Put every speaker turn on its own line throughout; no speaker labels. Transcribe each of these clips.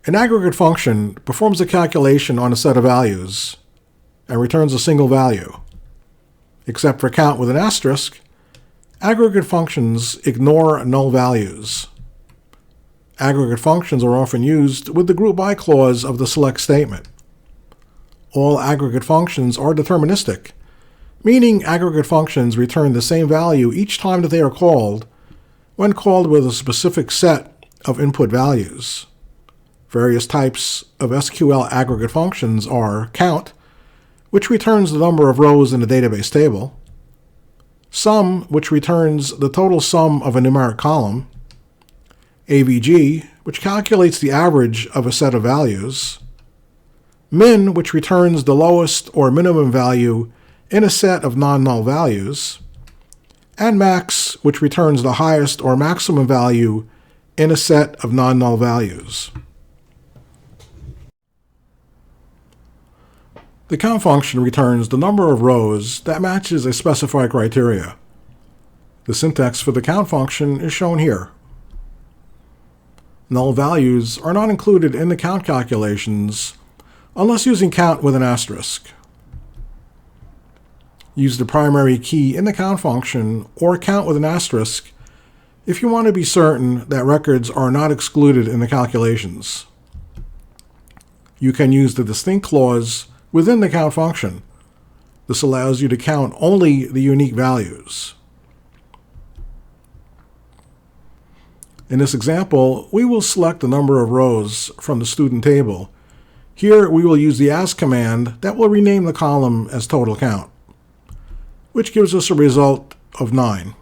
An aggregate function performs a calculation on a set of values and returns a single value. Except for count with an asterisk, aggregate functions ignore null values. Aggregate functions are often used with the group by clause of the select statement. All aggregate functions are deterministic, meaning aggregate functions return the same value each time that they are called when called with a specific set of input values. Various types of SQL aggregate functions are count, which returns the number of rows in a database table, sum, which returns the total sum of a numeric column, AVG, which calculates the average of a set of values, min, which returns the lowest or minimum value in a set of non-null values, and max, which returns the highest or maximum value in a set of non-null values. The count function returns the number of rows that matches a specified criteria. The syntax for the count function is shown here. Null values are not included in the count calculations unless using count with an asterisk. Use the primary key in the count function or count with an asterisk if you want to be certain that records are not excluded in the calculations. You can use the distinct clause within the count function. This allows you to count only the unique values. In this example, we will select the number of rows from the student table. Here we will use the as command that will rename the column as total count, which gives us a result of 9.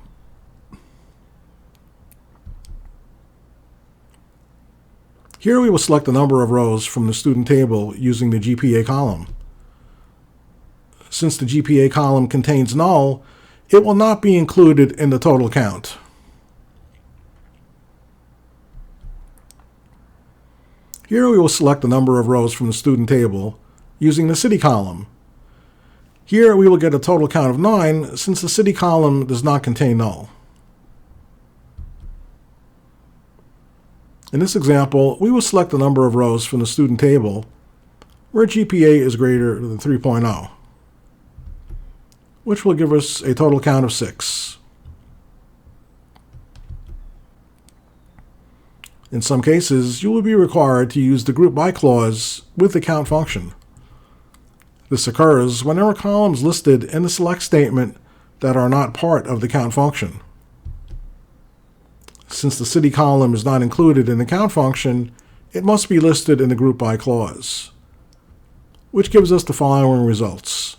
Here we will select the number of rows from the student table using the GPA column. Since the GPA column contains null, it will not be included in the total count. Here we will select the number of rows from the student table using the city column. Here we will get a total count of 9 since the city column does not contain null. In this example, we will select the number of rows from the student table where GPA is greater than 3.0, which will give us a total count of 6. In some cases, you will be required to use the group by clause with the count function. This occurs when there are columns listed in the select statement that are not part of the count function. Since the city column is not included in the count function, it must be listed in the group by clause, which gives us the following results.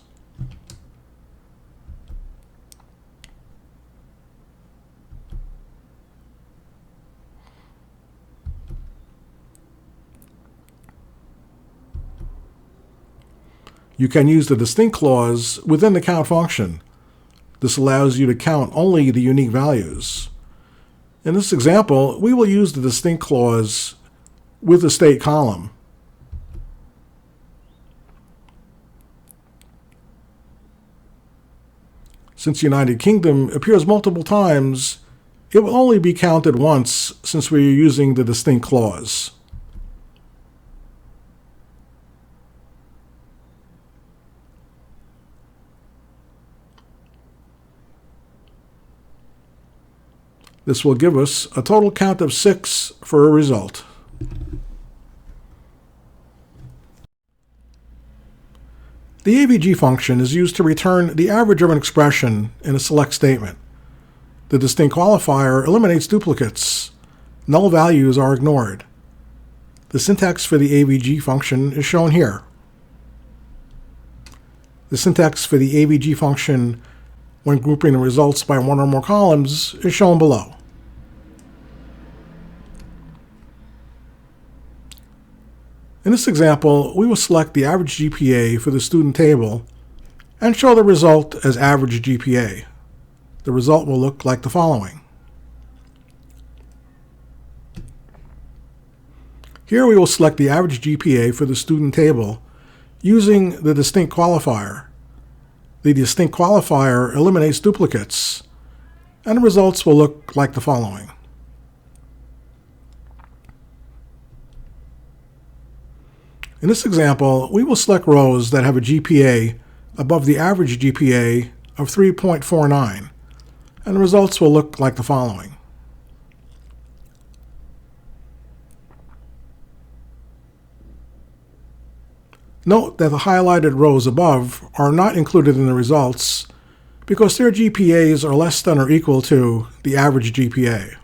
You can use the distinct clause within the count function. This allows you to count only the unique values. In this example, we will use the distinct clause with the state column. Since United Kingdom appears multiple times, it will only be counted once since we are using the distinct clause. This will give us a total count of 6 for a result. The AVG function is used to return the average of an expression in a select statement. The distinct qualifier eliminates duplicates. Null values are ignored. The syntax for the AVG function is shown here. The syntax for the AVG function when grouping the results by one or more columns is shown below. In this example, we will select the average GPA for the student table and show the result as average GPA. The result will look like the following. Here we will select the average GPA for the student table using the distinct qualifier. The distinct qualifier eliminates duplicates, and the results will look like the following. In this example, we will select rows that have a GPA above the average GPA of 3.49, and the results will look like the following. Note that the highlighted rows above are not included in the results because their GPAs are less than or equal to the average GPA.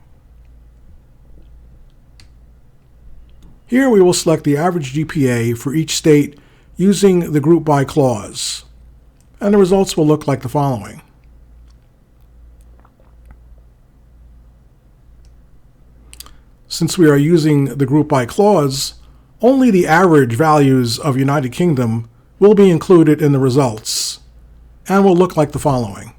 Here we will select the average GPA for each state using the group by clause, and the results will look like the following. Since we are using the group by clause, only the average values of United Kingdom will be included in the results, and will look like the following.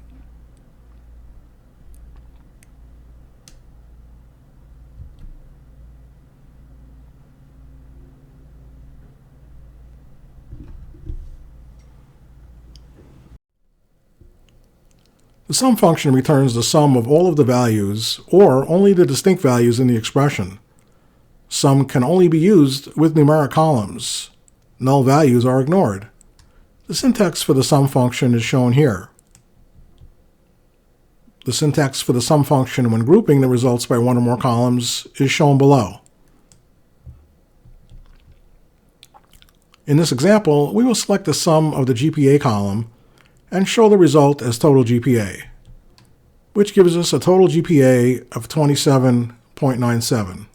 The sum function returns the sum of all of the values, or only the distinct values in the expression. Sum can only be used with numeric columns. Null values are ignored. The syntax for the sum function is shown here. The syntax for the sum function when grouping the results by one or more columns is shown below. In this example, we will select the sum of the GPA column and show the result as total GPA, which gives us a total GPA of 27.97.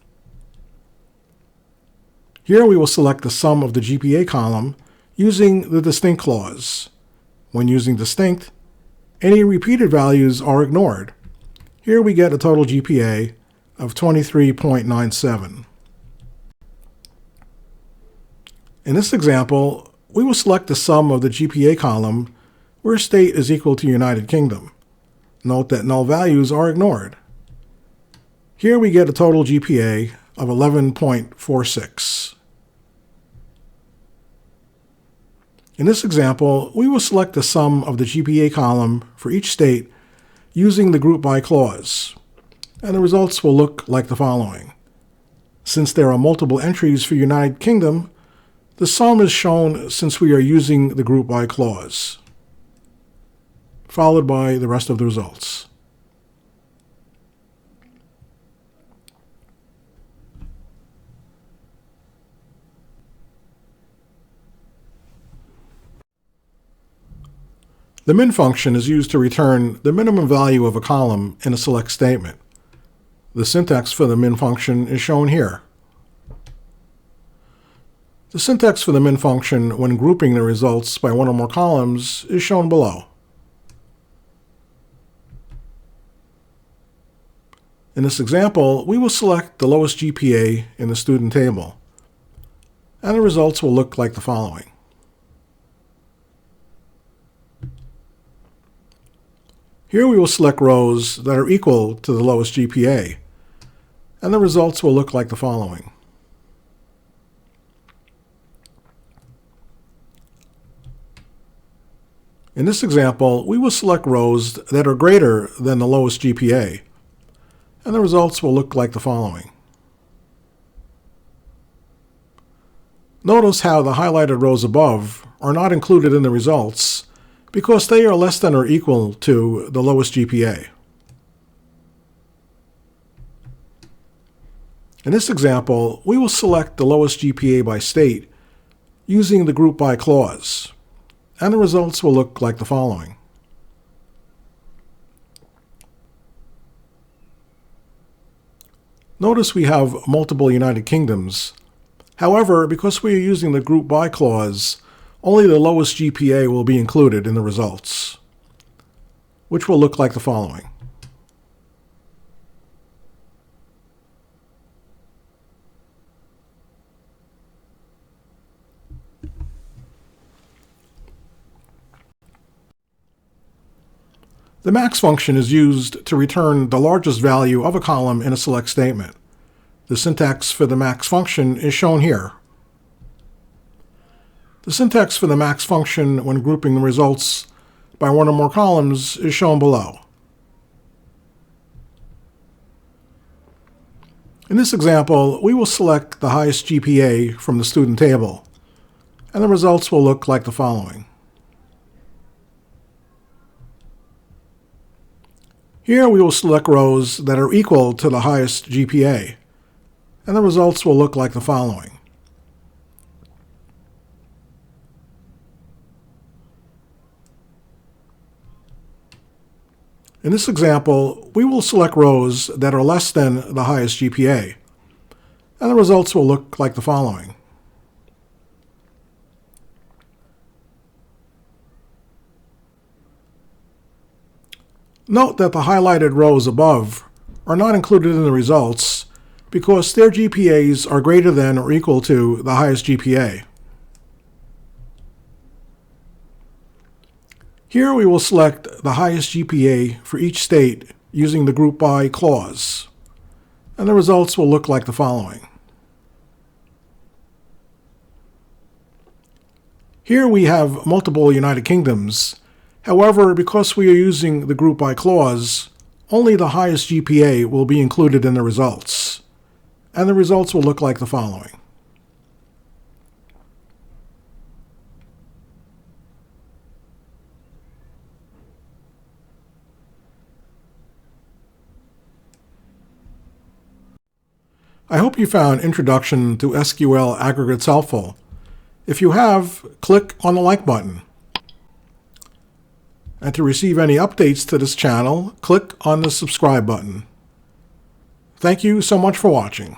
Here we will select the sum of the GPA column using the distinct clause. When using distinct, any repeated values are ignored. Here we get a total GPA of 23.97. In this example, we will select the sum of the GPA column where state is equal to United Kingdom. Note that null values are ignored. Here we get a total GPA of 11.46. In this example, we will select the sum of the GPA column for each state using the group by clause, and the results will look like the following. Since there are multiple entries for United Kingdom, the sum is shown since we are using the group by clause, followed by the rest of the results. The min function is used to return the minimum value of a column in a select statement. The syntax for the min function is shown here. The syntax for the min function when grouping the results by one or more columns is shown below. In this example, we will select the lowest GPA in the student table, and the results will look like the following. Here we will select rows that are equal to the lowest GPA, and the results will look like the following. In this example, we will select rows that are greater than the lowest GPA, and the results will look like the following. Notice how the highlighted rows above are not included in the results because they are less than or equal to the lowest GPA. In this example, we will select the lowest GPA by state using the group by clause, and the results will look like the following. Notice we have multiple United Kingdoms. However, because we are using the group by clause, only the lowest GPA will be included in the results, which will look like the following. The max function is used to return the largest value of a column in a select statement. The syntax for the max function is shown here. The syntax for the max function when grouping the results by one or more columns is shown below. In this example, we will select the highest GPA from the student table, and the results will look like the following. Here we will select rows that are equal to the highest GPA, and the results will look like the following. In this example, we will select rows that are less than the highest GPA, and the results will look like the following. Note that the highlighted rows above are not included in the results because their GPAs are greater than or equal to the highest GPA. Here we will select the highest GPA for each state using the group by clause, and the results will look like the following. Here we have multiple United Kingdoms. However, because we are using the group by clause, only the highest GPA will be included in the results, and the results will look like the following. I hope you found Introduction to SQL Aggregates helpful. If you have, click on the like button. And to receive any updates to this channel, click on the subscribe button. Thank you so much for watching.